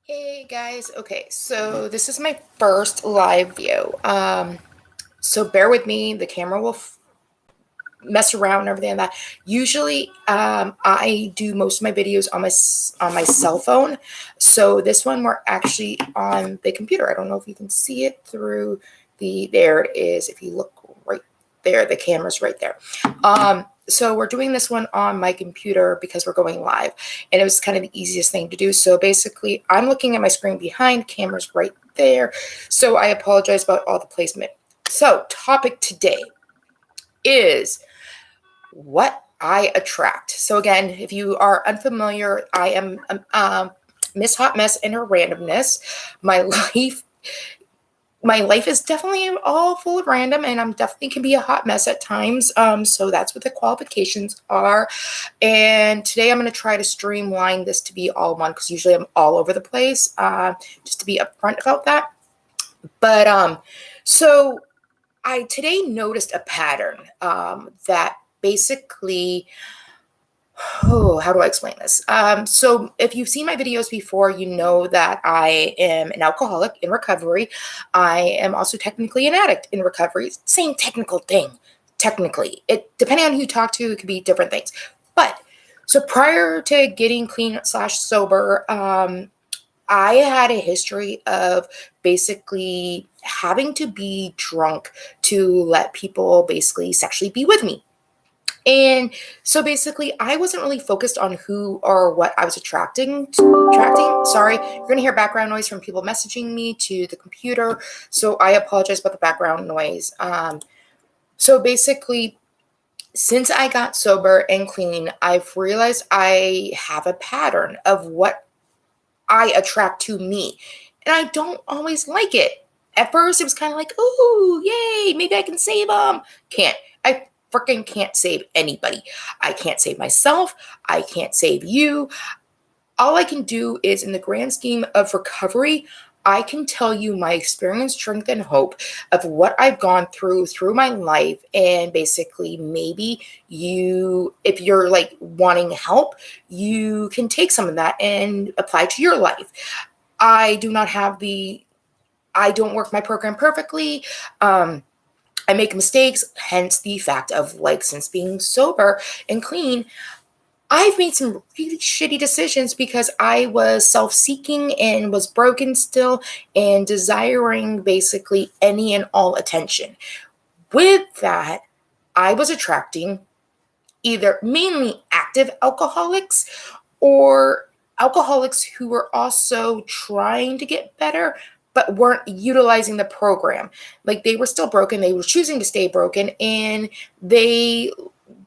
Hey guys, okay, so this is my first live view. So bear with me, the camera will mess around and everything like that. Usually, I do most of my videos on my cell phone. So this one we're actually on the computer. I don't know if you can see it through there it is. If you look right there, the camera's right there. So we're doing this one on my computer because we're going live, and it was kind of the easiest thing to do. So basically, I'm looking at my screen behind, camera's right there. So I apologize about all the placement. So topic today is what I attract. So again, if you are unfamiliar, I am Miss Hotmess and her randomness. My life my life is definitely all full of random, and I'm definitely can be a hot mess at times. So that's what the qualifications are. And today I'm going to try to streamline this to be all one, because usually I'm all over the place, just to be upfront about that. But so I today noticed a pattern that basically, how do I explain this? So if you've seen my videos before, you know that I am an alcoholic in recovery. I am also technically an addict in recovery. Same technical thing. Technically, it depending on who you talk to, it could be different things. But so prior to getting clean / sober, I had a history of basically having to be drunk to let people basically sexually be with me. And so basically, I wasn't really focused on who or what I was attracting. Sorry, you're gonna hear background noise from people messaging me to the computer. So I apologize about the background noise. So basically, since I got sober and clean, I've realized I have a pattern of what I attract to me. And I don't always like it. At first, it was kind of like, ooh, yay, maybe I can save them. Can't. I freaking can't save anybody. I can't save myself. I can't save you. All I can do is, in the grand scheme of recovery, I can tell you my experience, strength, and hope of what I've gone through my life. And basically, maybe you, if you're like wanting help, you can take some of that and apply to your life. I do not have I don't work my program perfectly. I make mistakes, hence the fact of, like, since being sober and clean, I've made some really shitty decisions because I was self-seeking and was broken still and desiring basically any and all attention. With that, I was attracting either mainly active alcoholics or alcoholics who were also trying to get better but weren't utilizing the program. Like, they were still broken, they were choosing to stay broken, and they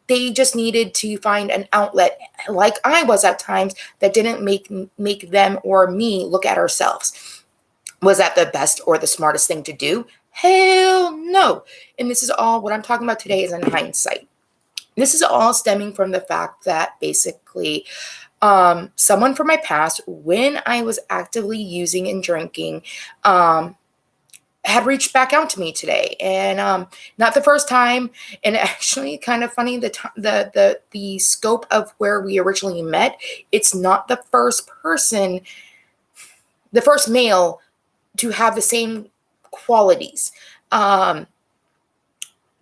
just needed to find an outlet, like I was at times, that didn't make them or me look at ourselves. Was that the best or the smartest thing to do? Hell no. And this is all what I'm talking about today is in hindsight. This is all stemming from the fact that basically someone from my past, when I was actively using and drinking, had reached back out to me today, and not the first time. And actually, kind of funny, the scope of where we originally met. It's not the first person, the first male to have the same qualities.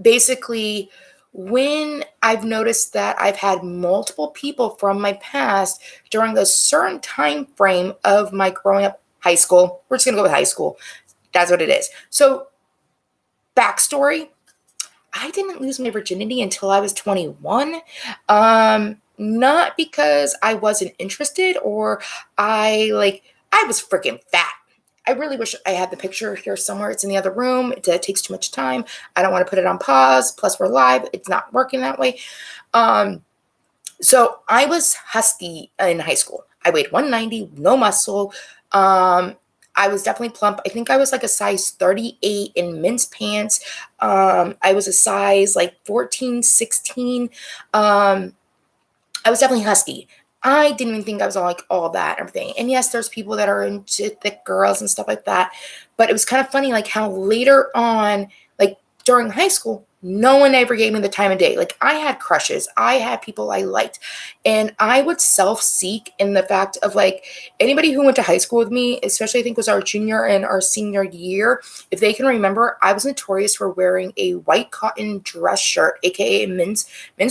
Basically, when I've noticed that I've had multiple people from my past during a certain time frame of my growing up, high school. We're just gonna go with high school. That's what it is. So, backstory, I didn't lose my virginity until I was 21. Not because I wasn't interested or I was freaking fat. I really wish I had the picture here somewhere. It's in the other room. It takes too much time. I don't want to put it on pause. Plus, we're live. It's not working that way. So I was husky in high school. I weighed 190, no muscle. I was definitely plump. I think I was like a size 38 in men's pants. I was a size like 14, 16. I was definitely husky. I didn't even think I was all that and everything. And yes, there's people that are into thick girls and stuff like that. But it was kind of funny, like how later on, like during high school, No one ever gave me the time of day. Like, I had crushes, I had people I liked, and I would self-seek in the fact of like anybody who went to high school with me, especially I think was our junior and our senior year, if they can remember, I was notorious for wearing a white cotton dress shirt, aka men's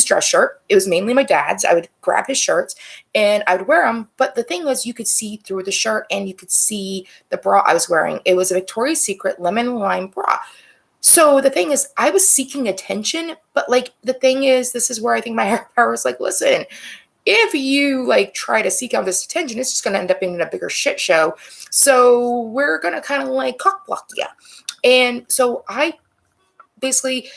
dress shirt. It was mainly my dad's. I would grab his shirts and I would wear them. But the thing was, you could see through the shirt and you could see the bra I was wearing. It was a Victoria's Secret lemon lime bra. So the thing is, I was seeking attention, but like the thing is, this is where I think my higher power was like, listen, if you like try to seek out this attention, it's just going to end up being a bigger shit show. So we're going to kind of like cock block you. And so I basically,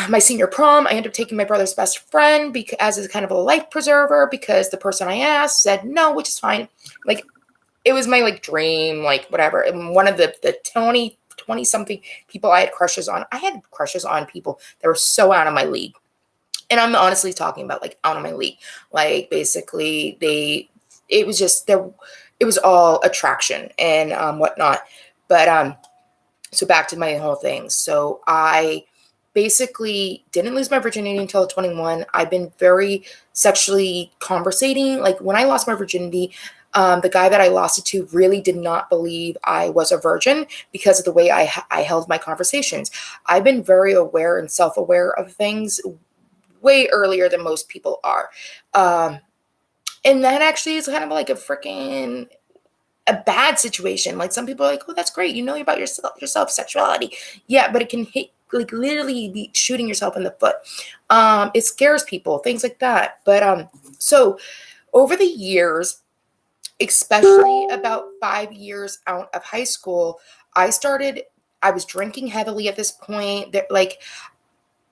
my senior prom, I ended up taking my brother's best friend because as a kind of a life preserver because the person I asked said no, which is fine. Like, it was my like dream, like whatever. And one of the 20 something people I had crushes on. I had crushes on people that were so out of my league. And I'm honestly talking about like out of my league. Like basically it was just there, it was all attraction and whatnot. But so back to my whole thing. So I basically didn't lose my virginity until 21. I've been very sexually conversating. Like when I lost my virginity, the guy that I lost it to really did not believe I was a virgin because of the way I held my conversations. I've been very aware and self-aware of things way earlier than most people are. And that actually is kind of like a bad situation. Like some people are like, oh, that's great. You know about yourself, sexuality. Yeah, but it can hit like literally be shooting yourself in the foot. It scares people, things like that. But so over the years, especially about 5 years out of high school, I was drinking heavily at this point. That like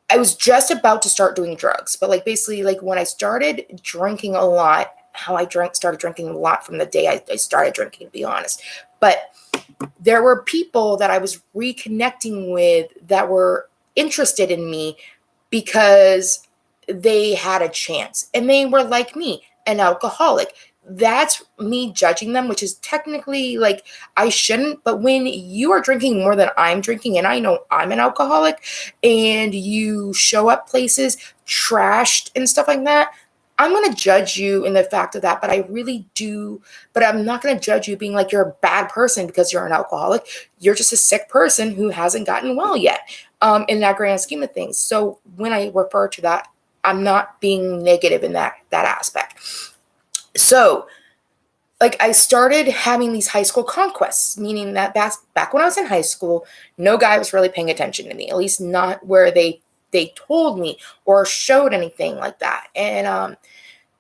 I was just about to start doing drugs, but like basically like when I started drinking a lot, how I started drinking a lot from the day I started drinking, to be honest. But there were people that I was reconnecting with that were interested in me because they had a chance and they were like me, an alcoholic. That's me judging them, which is technically like I shouldn't. But when you are drinking more than I'm drinking, and I know I'm an alcoholic, and you show up places trashed and stuff like that, I'm going to judge you in the fact of that. But I really do. But I'm not going to judge you being like you're a bad person because you're an alcoholic. You're just a sick person who hasn't gotten well yet, in that grand scheme of things. So when I refer to that, I'm not being negative in that aspect. So like I started having these high school conquests, meaning that back when I was in high school, no guy was really paying attention to me, at least not where they told me or showed anything like that. And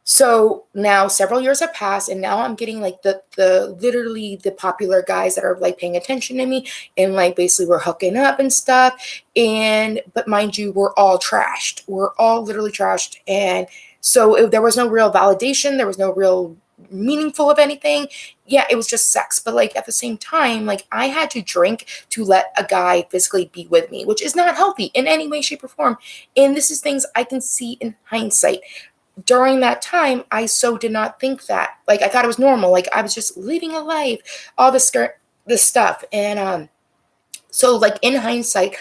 so now several years have passed and now I'm getting like the literally the popular guys that are like paying attention to me and like basically we're hooking up and stuff. And but mind you, we're all trashed. We're all literally trashed. And so there was no real validation. There was no real meaningful of anything. Yeah, it was just sex. But like at the same time, like I had to drink to let a guy physically be with me, which is not healthy in any way, shape, or form. And this is things I can see in hindsight. During that time, I so did not think that. Like I thought it was normal. Like I was just living a life, all this stuff. And so like in hindsight,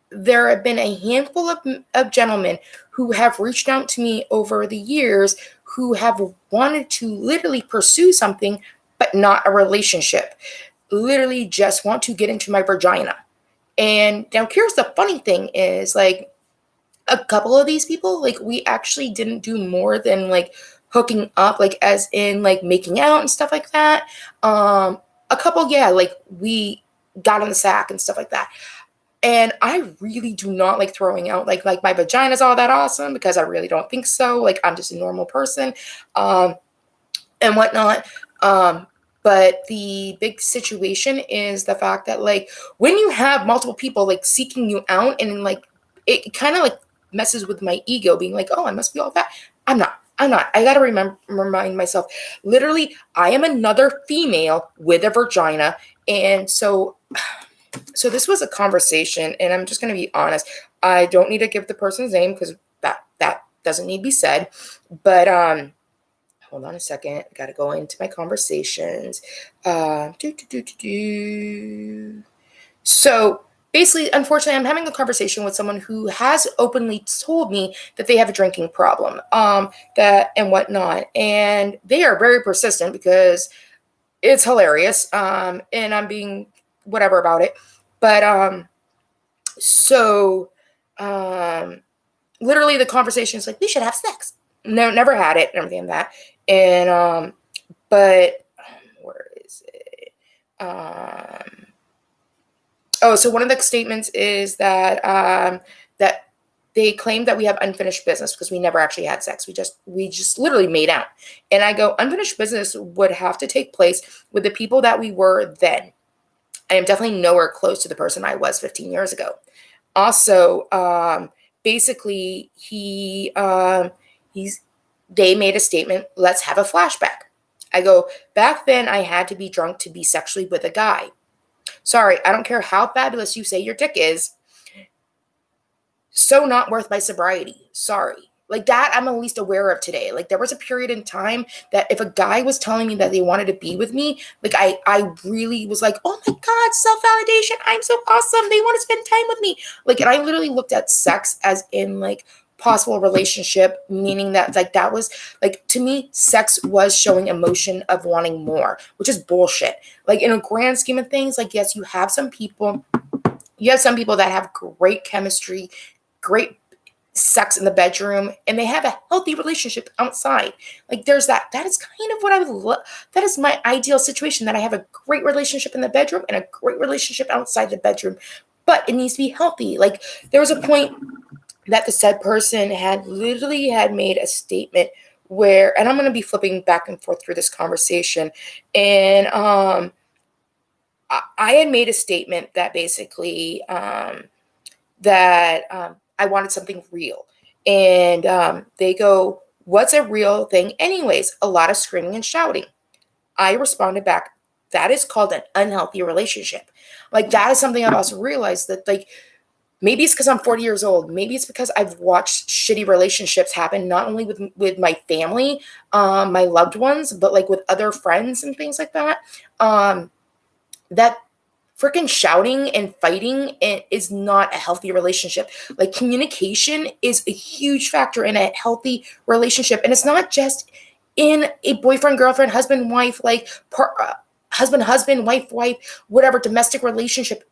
there have been a handful of gentlemen who have reached out to me over the years who have wanted to literally pursue something, but not a relationship. Literally just want to get into my vagina. And now here's the funny thing is like a couple of these people, like we actually didn't do more than like hooking up, like as in like making out and stuff like that. A couple, yeah, like we got in the sack and stuff like that. And I really do not like throwing out like my vagina's all that awesome because I really don't think so. Like I'm just a normal person, and whatnot. But the big situation is the fact that like when you have multiple people like seeking you out and like it kind of like messes with my ego being like, oh, I must be all that. I'm not. I'm not. I gotta remind myself. Literally, I am another female with a vagina, and so this was a conversation, and I'm just going to be honest. I don't need to give the person's name because that doesn't need to be said. But hold on a second. I got to go into my conversations. So basically, unfortunately, I'm having a conversation with someone who has openly told me that they have a drinking problem, that and whatnot, and they are very persistent because it's hilarious, and I'm being whatever about it, but so um, literally the conversation is like, we should have sex. No, never had it and everything like that, and but where is it? Oh, so one of the statements is that that they claim that we have unfinished business because we never actually had sex. We just literally made out. And I go, unfinished business would have to take place with the people that we were then. I am definitely nowhere close to the person I was 15 years ago. Also, basically, he's they made a statement, let's have a flashback. I go, back then I had to be drunk to be sexually with a guy. Sorry, I don't care how fabulous you say your dick is. So not worth my sobriety. Sorry. Like that, I'm at least aware of today. Like there was a period in time that if a guy was telling me that they wanted to be with me, like I really was like, oh my God, self-validation. I'm so awesome. They want to spend time with me. Like, and I literally looked at sex as in like possible relationship, meaning that like that was like to me, sex was showing emotion of wanting more, which is bullshit. Like in a grand scheme of things, like yes, you have some people that have great chemistry, great sex in the bedroom, and they have a healthy relationship outside. Like there's that. That is kind of what I would love. That is my ideal situation, that I have a great relationship in the bedroom and a great relationship outside the bedroom. But it needs to be healthy. Like there was a point that the said person had made a statement where, and I'm going to be flipping back and forth through this conversation, and I had made a statement that basically I wanted something real. And they go, what's a real thing anyways? A lot of screaming and shouting. I responded back, that is called an unhealthy relationship. Like that is something I've also realized that like maybe it's because I'm 40 years old. Maybe it's because I've watched shitty relationships happen, not only with my family, my loved ones, but like with other friends and things like that. That freaking shouting and fighting is not a healthy relationship. Like communication is a huge factor in a healthy relationship, and it's not just in a boyfriend, girlfriend, husband, wife, like husband, wife, whatever domestic relationship.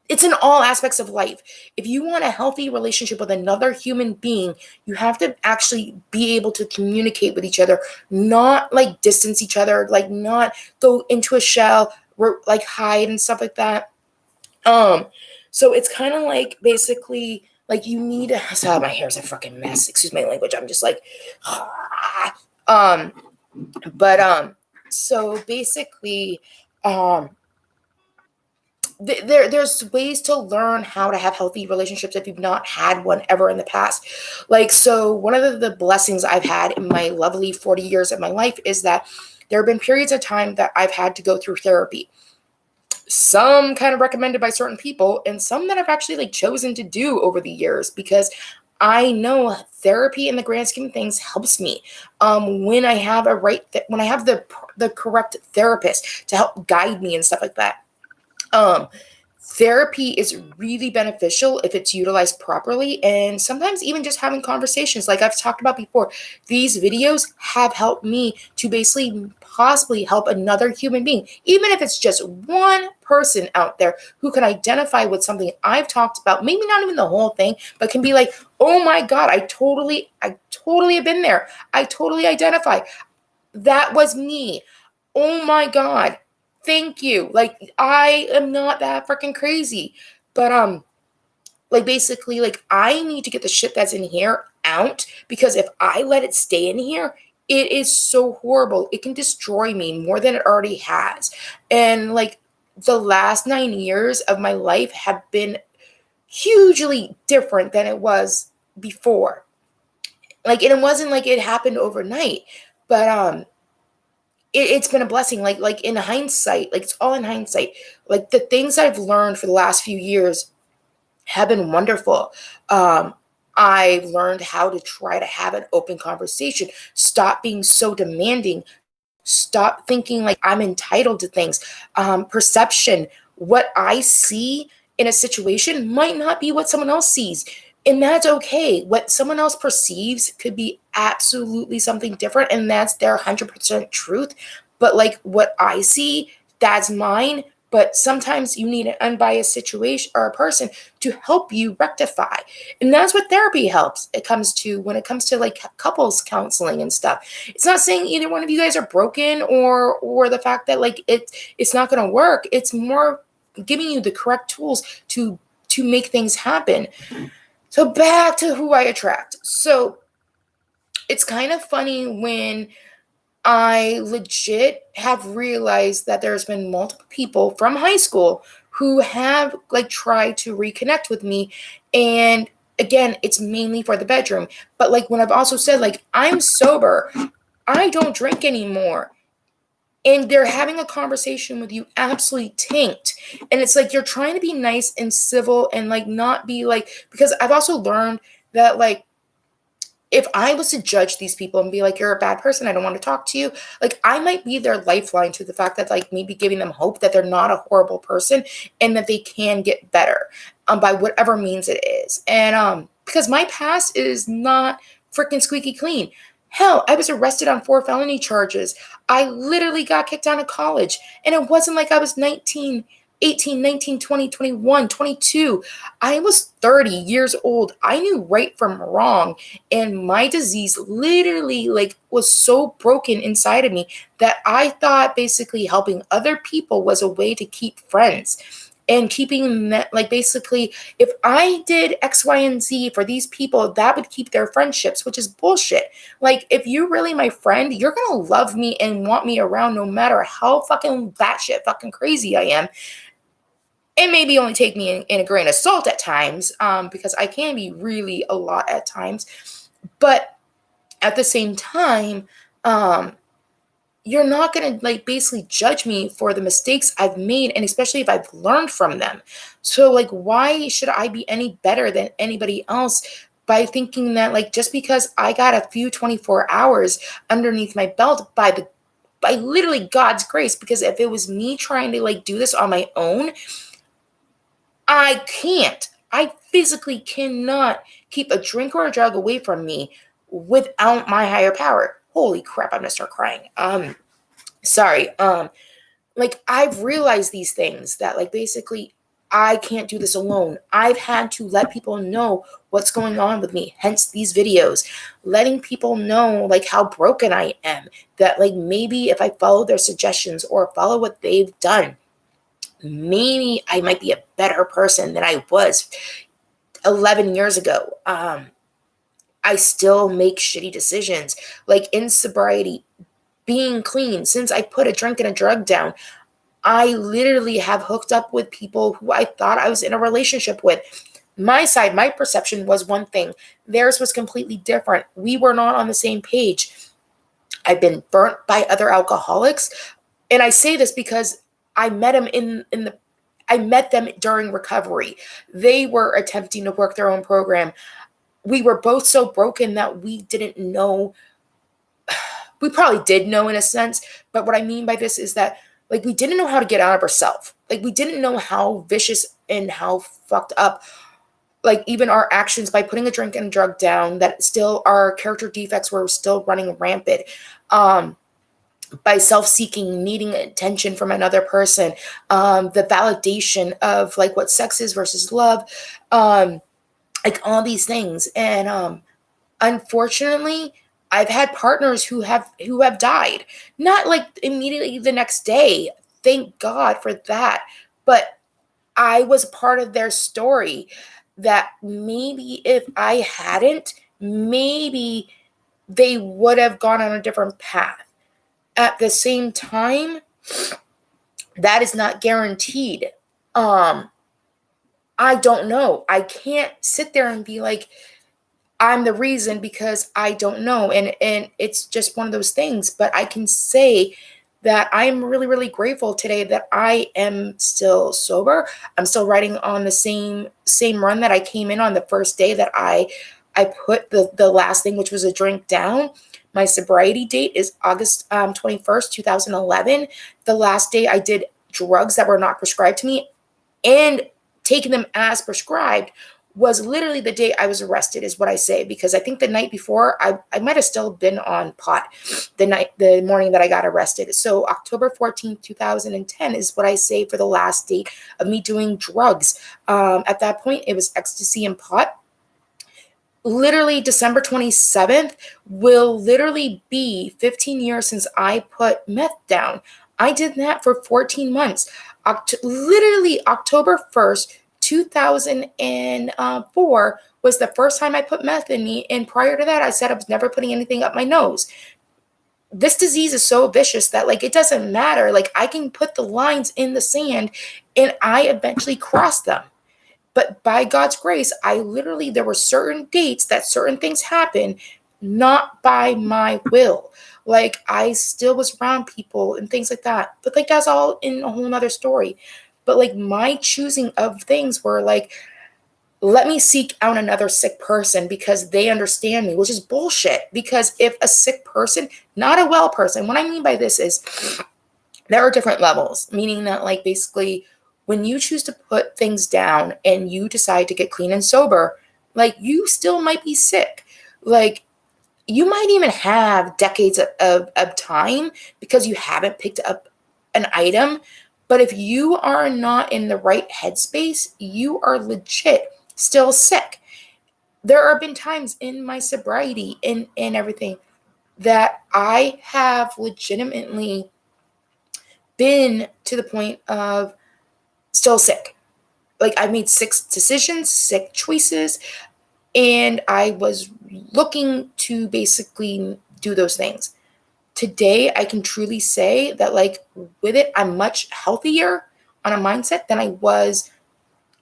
It's in all aspects of life. If you want a healthy relationship with another human being, you have to actually be able to communicate with each other, not like distance each other, like not go into a shell, like hide and stuff like that. So it's kind of like basically like you need to. So my hair's a fucking mess. Excuse my language. I'm just like, um, but so basically, um, there's ways to learn how to have healthy relationships if you've not had one ever in the past. Like, so one of the blessings I've had in my lovely 40 years of my life is that there have been periods of time that I've had to go through therapy. Some kind of recommended by certain people, and some that I've actually like chosen to do over the years because I know therapy in the grand scheme of things helps me. When I have when I have the correct therapist to help guide me and stuff like that. Um, Therapy is really beneficial if it's utilized properly, and sometimes even just having conversations like I've talked about before. These videos have helped me to basically possibly help another human being, even if it's just one person out there who can identify with something I've talked about, maybe not even the whole thing, but can be like, oh my God, I totally have been there. I totally identify. That was me. Oh my God. Thank you. Like I am not that freaking crazy. But like basically like I need to get the shit that's in here out, because if I let it stay in here, it is so horrible. It can destroy me more than it already has. And like the last 9 years of my life have been hugely different than it was before. Like, and it wasn't like it happened overnight, but it's been a blessing. Like in hindsight, like it's all in hindsight. Like the things I've learned for the last few years have been wonderful. I've learned how to try to have an open conversation, stop being so demanding, stop thinking like I'm entitled to things. Perception, what I see in a situation might not be what someone else sees. And that's okay. What someone else perceives could be absolutely something different, and that's their 100% truth. But like what I see, that's mine. But sometimes you need an unbiased situation or a person to help you rectify. And that's what therapy helps. It comes to when it comes to like couples counseling and stuff. It's not saying either one of you guys are broken or the fact that like it's not going to work. It's more giving you the correct tools to make things happen. So back to who I attract. So it's kind of funny when I legit have realized that there's been multiple people from high school who have like tried to reconnect with me. And again, it's mainly for the bedroom. But like when I've also said, like, I'm sober, I don't drink anymore. And they're having a conversation with you absolutely tanked. And it's like you're trying to be nice and civil and like not be like, because I've also learned that like if I was to judge these people and be like, you're a bad person, I don't want to talk to you, like I might be their lifeline to the fact that like maybe giving them hope that they're not a horrible person and that they can get better by whatever means it is. And because my past is not freaking squeaky clean. Hell, I was arrested on 4 felony charges. I literally got kicked out of college. And it wasn't like I was 19, 18, 19, 20, 21, 22. I was 30 years old. I knew right from wrong. And my disease literally like was so broken inside of me that I thought basically helping other people was a way to keep friends. And keeping that, like basically, if I did X, Y, and Z for these people, that would keep their friendships, which is bullshit. Like, if you're really my friend, you're gonna love me and want me around no matter how fucking batshit fucking crazy I am. And maybe only take me in a grain of salt at times, because I can be really a lot at times. But at the same time, you're not going to like basically judge me for the mistakes I've made, and especially if I've learned from them. So like, why should I be any better than anybody else by thinking that like just because I got a few 24 hours underneath my belt by literally God's grace, because if it was me trying to like do this on my own, I can't. I physically cannot keep a drink or a drug away from me without my higher power. Holy crap, I'm gonna start crying. Sorry. Like I've realized these things that like basically I can't do this alone. I've had to let people know what's going on with me, hence these videos, letting people know like how broken I am, that like maybe if I follow their suggestions or follow what they've done, maybe I might be a better person than I was 11 years ago. I still make shitty decisions. Like in sobriety, being clean, since I put a drink and a drug down, I literally have hooked up with people who I thought I was in a relationship with. My side, my perception was one thing. Theirs was completely different. We were not on the same page. I've been burnt by other alcoholics. And I say this because I met them I met them during recovery. They were attempting to work their own program. We were both so broken that we didn't know. We probably did know in a sense, but what I mean by this is that like we didn't know how to get out of ourselves. Like we didn't know how vicious and how fucked up like even our actions by putting a drink and a drug down, that still our character defects were still running rampant. By self-seeking, needing attention from another person, the validation of like what sex is versus love, like all these things. And unfortunately, I've had partners who have died, not like immediately the next day. Thank God for that. But I was part of their story that maybe if I hadn't, maybe they would have gone on a different path. At the same time, that is not guaranteed. I don't know. I can't sit there and be like, I'm the reason, because I don't know. And it's just one of those things. But I can say that I'm really, really grateful today that I am still sober. I'm still riding on the same run that I came in on the first day that I put the last thing, which was a drink, down. My sobriety date is August 21st, 2011. The last day I did drugs that were not prescribed to me. And taking them as prescribed was literally the day I was arrested, is what I say, because I think the night before I might have still been on pot the morning that I got arrested. So October 14th, 2010 is what I say for the last date of me doing drugs. At that point, it was ecstasy and pot. Literally December 27th will literally be 15 years since I put meth down. I did that for 14 months. Literally October 1st, 2004 was the first time I put meth in me. And prior to that, I said I was never putting anything up my nose. This disease is so vicious that like it doesn't matter. Like I can put the lines in the sand and I eventually cross them. But by God's grace, there were certain dates that certain things happened, not by my will. Like I still was around people and things like that. But like that's all in a whole nother story. But like my choosing of things were like, let me seek out another sick person because they understand me, which is bullshit. Because if a sick person, not a well person, what I mean by this is there are different levels, meaning that like basically when you choose to put things down and you decide to get clean and sober, like you still might be sick. Like you might even have decades of time because you haven't picked up an item. But if you are not in the right headspace, you are legit still sick. There have been times in my sobriety and everything that I have legitimately been to the point of still sick. Like I made sick decisions, sick choices, and I was looking to basically do those things. Today, I can truly say that like with it, I'm much healthier on a mindset than I was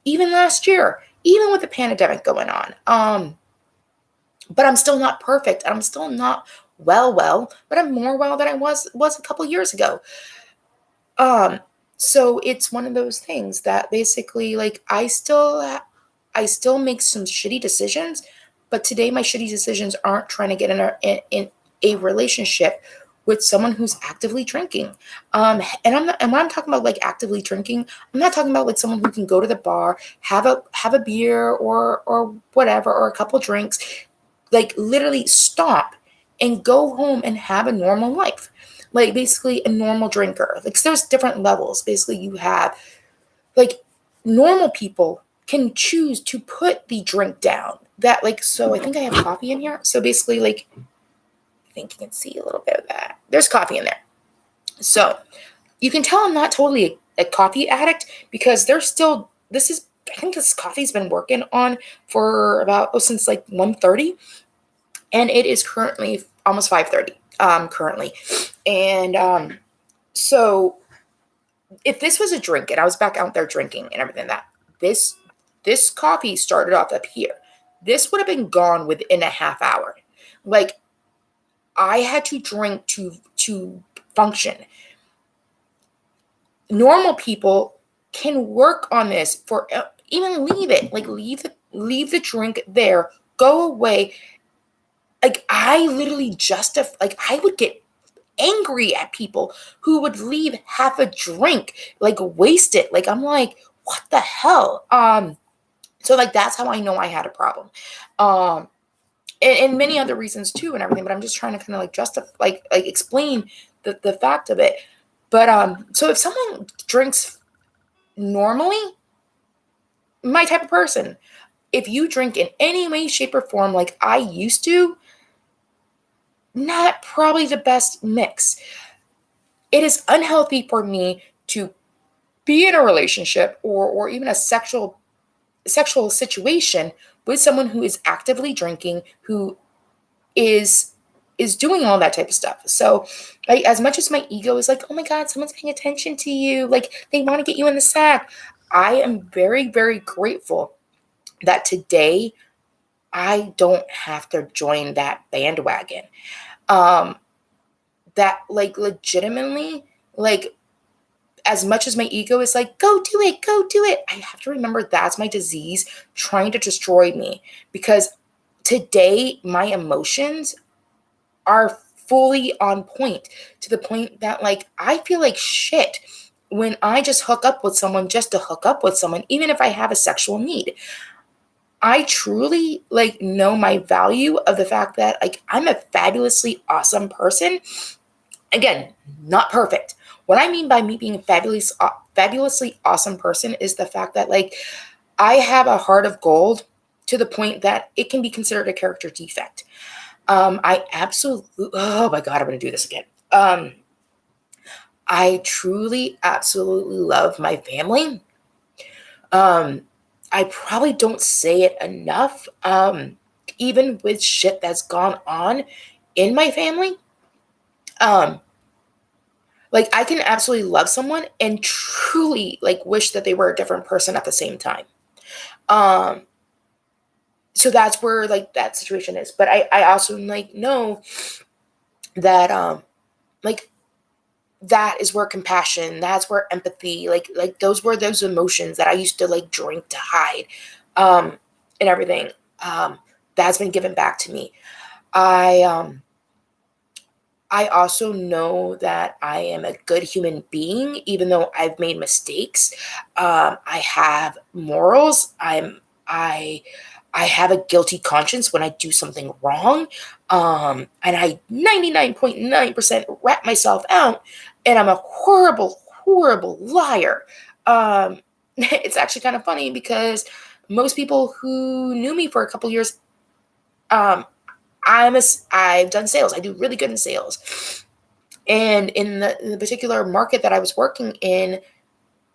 even last year, even with the pandemic going on. But I'm still not perfect. I'm still not well, but I'm more well than I was a couple years ago. So it's one of those things that basically like I still make some shitty decisions, but today my shitty decisions aren't trying to get in a relationship with someone who's actively drinking. And when I'm talking about like actively drinking, I'm not talking about like someone who can go to the bar, have a beer or whatever, or a couple drinks, like literally stop and go home and have a normal life. Like basically a normal drinker. Like there's different levels. Basically you have like normal people can choose to put the drink down. That like, so I think I have coffee in here. So basically like, I think you can see a little bit of that. There's coffee in there. So you can tell I'm not totally a coffee addict because I think this coffee's been working on for about, since like 1:30. And it is currently almost 5:30 currently. And so if this was a drink and I was back out there drinking and everything, that this coffee started off up here, this would have been gone within a half hour. Like I had to drink to function. Normal people can work on this for even leave it, like leave the drink there, go away. Like I literally I would get angry at people who would leave half a drink, like waste it. Like I'm like, what the hell? So like that's how I know I had a problem. And many other reasons too and everything, but I'm just trying to kind of like justify, like explain the fact of it. But so if someone drinks normally, my type of person, if you drink in any way, shape, or form like I used to, not probably the best mix. It is unhealthy for me to be in a relationship or even a sexual situation with someone who is actively drinking, who is doing all that type of stuff. So like as much as my ego is like, oh my God, someone's paying attention to you, like they want to get you in the sack, I am very, very grateful that today I don't have to join that bandwagon. That like legitimately, like as much as my ego is like, go do it, I have to remember that's my disease trying to destroy me. Because today my emotions are fully on point, to the point that like I feel like shit when I just hook up with someone just to hook up with someone, even if I have a sexual need, I truly like know my value of the fact that like I'm a fabulously awesome person. Again, not perfect. What I mean by me being a fabulously awesome person is the fact that like I have a heart of gold to the point that it can be considered a character defect. I absolutely, oh my God, I'm going to do this again. I truly, absolutely love my family. Um, I probably don't say it enough. Even with shit that's gone on in my family, um, like I can absolutely love someone and truly like wish that they were a different person at the same time. Um, so that's where like that situation is. But I also like know that like that is where compassion, that's where empathy, like those were those emotions that I used to like drink to hide, um, and everything. That's been given back to me. I um I also know that I am a good human being, even though I've made mistakes. I have morals. I I have a guilty conscience when I do something wrong. And I 99.9% rat myself out, and I'm a horrible, horrible liar. It's actually kind of funny because most people who knew me for a couple years, um, I've done sales. I do really good in sales. And in the particular market that I was working in,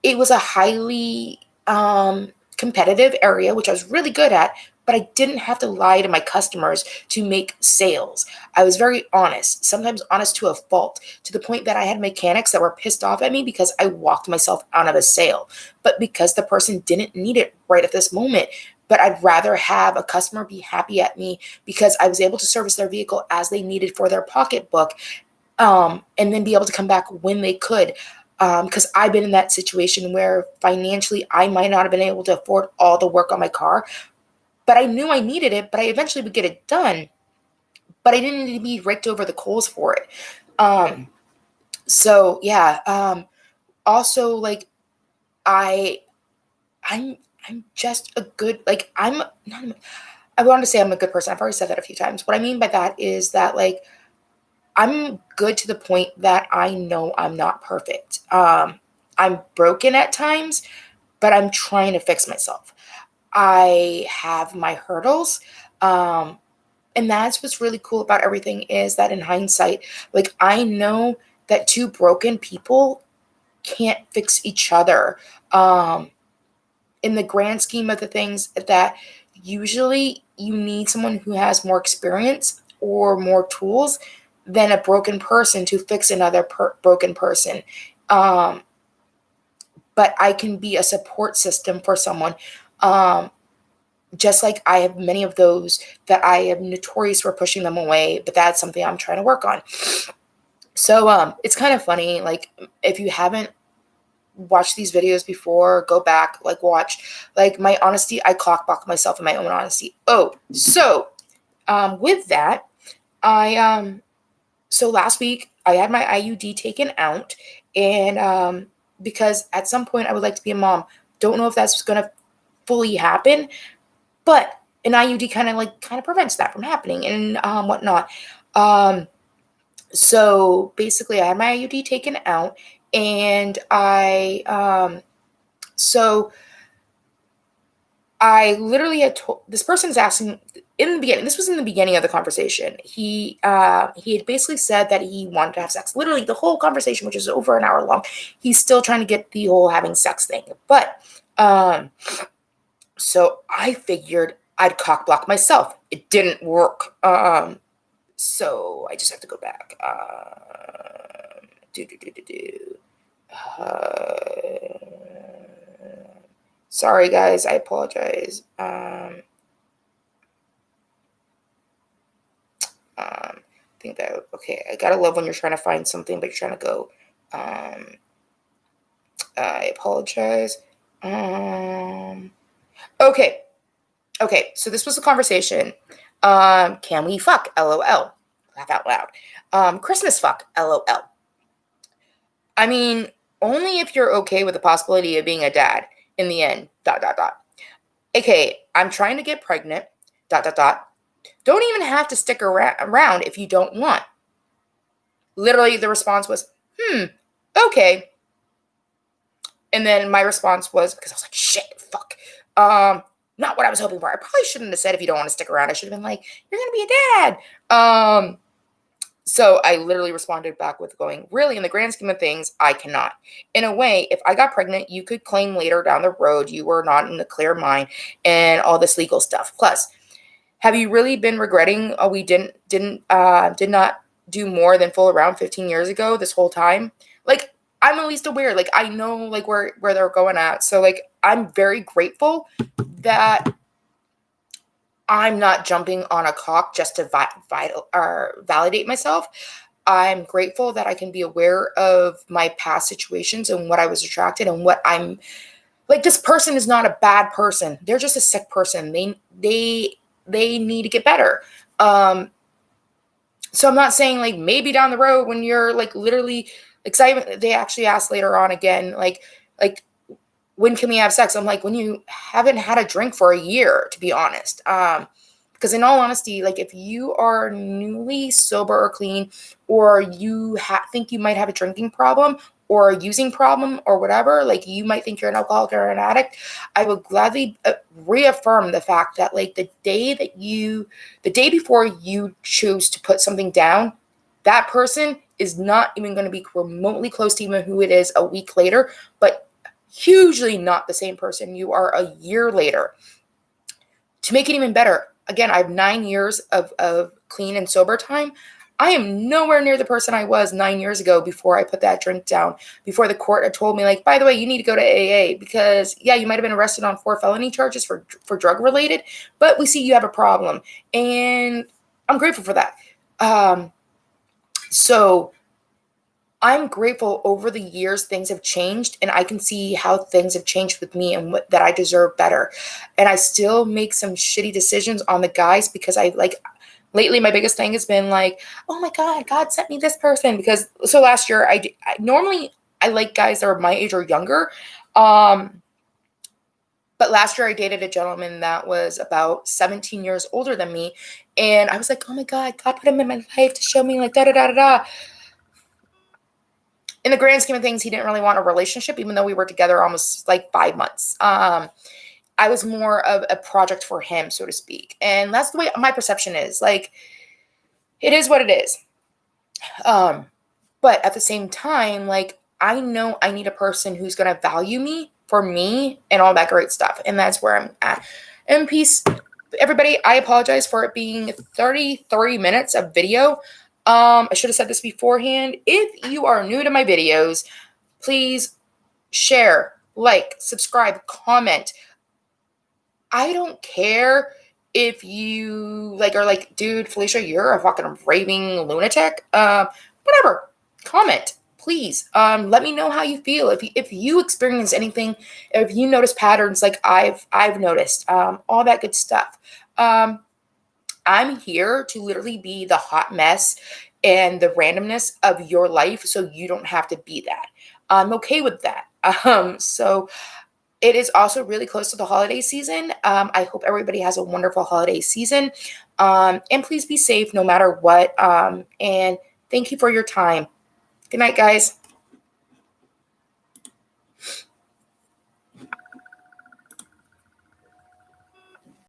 it was a highly competitive area, which I was really good at, but I didn't have to lie to my customers to make sales. I was very honest, sometimes honest to a fault, to the point that I had mechanics that were pissed off at me because I walked myself out of a sale, but because the person didn't need it right at this moment. But I'd rather have a customer be happy at me because I was able to service their vehicle as they needed for their pocketbook, and then be able to come back when they could. Because I've been in that situation where financially I might not have been able to afford all the work on my car, but I knew I needed it, but I eventually would get it done. But I didn't need to be raked over the coals for it. Um, so yeah. Also, like I, I'm, I'm just a good like I'm not. I want to say I'm a good person. I've already said that a few times. What I mean by that is that like I'm good to the point that I know I'm not perfect. I'm broken at times, but I'm trying to fix myself. I have my hurdles. Um, and that's what's really cool about everything is that in hindsight, like I know that two broken people can't fix each other. In the grand scheme of the things that usually you need someone who has more experience or more tools than a broken person to fix another broken person. Um, but I can be a support system for someone. Um, just like I have many of those that I am notorious for pushing them away, but that's something I'm trying to work on. So it's kind of funny. Like if you haven't watched these videos before, go back, like watch. Like my honesty, I clockblock myself in my own honesty. Oh, so with that, I so last week I had my IUD taken out, and because at some point I would like to be a mom. Don't know if that's gonna fully happen, but an IUD kind of prevents that from happening and whatnot. Um, so basically, I had my IUD taken out, and so I literally had told this person's asking in the beginning. This was in the beginning of the conversation. He had basically said that he wanted to have sex. Literally, the whole conversation, which is over an hour long, he's still trying to get the whole having sex thing. But so I figured I'd cock block myself. It didn't work. So I just have to go back. Do do do do do. Sorry, guys. I apologize. I think that okay. I gotta love when you're trying to find something, but you're trying to go. I apologize. Okay. Okay. So this was a conversation. Can we fuck? LOL. Laugh out loud. Christmas fuck. LOL. I mean, only if you're okay with the possibility of being a dad in the end, dot, dot, dot. Okay, I'm trying to get pregnant, dot, dot, dot. Don't even have to stick around if you don't want. Literally, the response was, okay. And then my response was, because I was like, shit, fuck. Not what I was hoping for. I probably shouldn't have said if you don't want to stick around. I should have been like, you're going to be a dad. So I literally responded back with going, really, in the grand scheme of things, I cannot. In a way, if I got pregnant, you could claim later down the road you were not in a clear mind and all this legal stuff. Plus, have you really been regretting we did not do more than fool around 15 years ago this whole time? Like, I'm at least aware. Like, I know like where they're going at. So like, I'm very grateful that I'm not jumping on a cock just to validate myself. I'm grateful that I can be aware of my past situations and what I was attracted and what I'm like. This person is not a bad person. They're just a sick person. They need to get better. So I'm not saying like maybe down the road when you're like literally like, they actually asked later on again, like when can we have sex? I'm like, when you haven't had a drink for a year, to be honest. Because in all honesty, like if you are newly sober or clean, or you think you might have a drinking problem or a using problem or whatever, like you might think you're an alcoholic or an addict, I would gladly reaffirm the fact that like the day before you choose to put something down, that person is not even going to be remotely close to even who it is a week later, but hugely not the same person you are a year later. To make it even better, again, I have 9 years of clean and sober time. I am nowhere near the person I was 9 years ago before I put that drink down, before the court had told me, like, by the way, you need to go to AA because, yeah, you might have been arrested on 4 felony charges for drug related, but we see you have a problem. And I'm grateful for that. So I'm grateful over the years things have changed, and I can see how things have changed with me and that I deserve better. And I still make some shitty decisions on the guys because I like lately my biggest thing has been like, oh my God sent me this person. Because so last year I normally I like guys that are my age or younger. But last year I dated a gentleman that was about 17 years older than me. And I was like, oh my God put him in my life to show me like da da da da da. In the grand scheme of things, he didn't really want a relationship, even though we were together almost like 5 months. I was more of a project for him, so to speak. And that's the way my perception is. Like, it is what it is. But at the same time, like, I know I need a person who's going to value me for me and all that great stuff. And that's where I'm at. And peace. Everybody, I apologize for it being 33 minutes of video. I should have said this beforehand. If you are new to my videos, please share, like, subscribe, comment. I don't care if you like are like, dude, Felicia, you're a fucking raving lunatic. Whatever. Comment, please. Let me know how you feel. If you experience anything, if you notice patterns like I've noticed, all that good stuff. I'm here to literally be the hot mess and the randomness of your life so you don't have to be that. I'm okay with that. So it is also really close to the holiday season. I hope everybody has a wonderful holiday season. And please be safe no matter what. And thank you for your time. Good night, guys.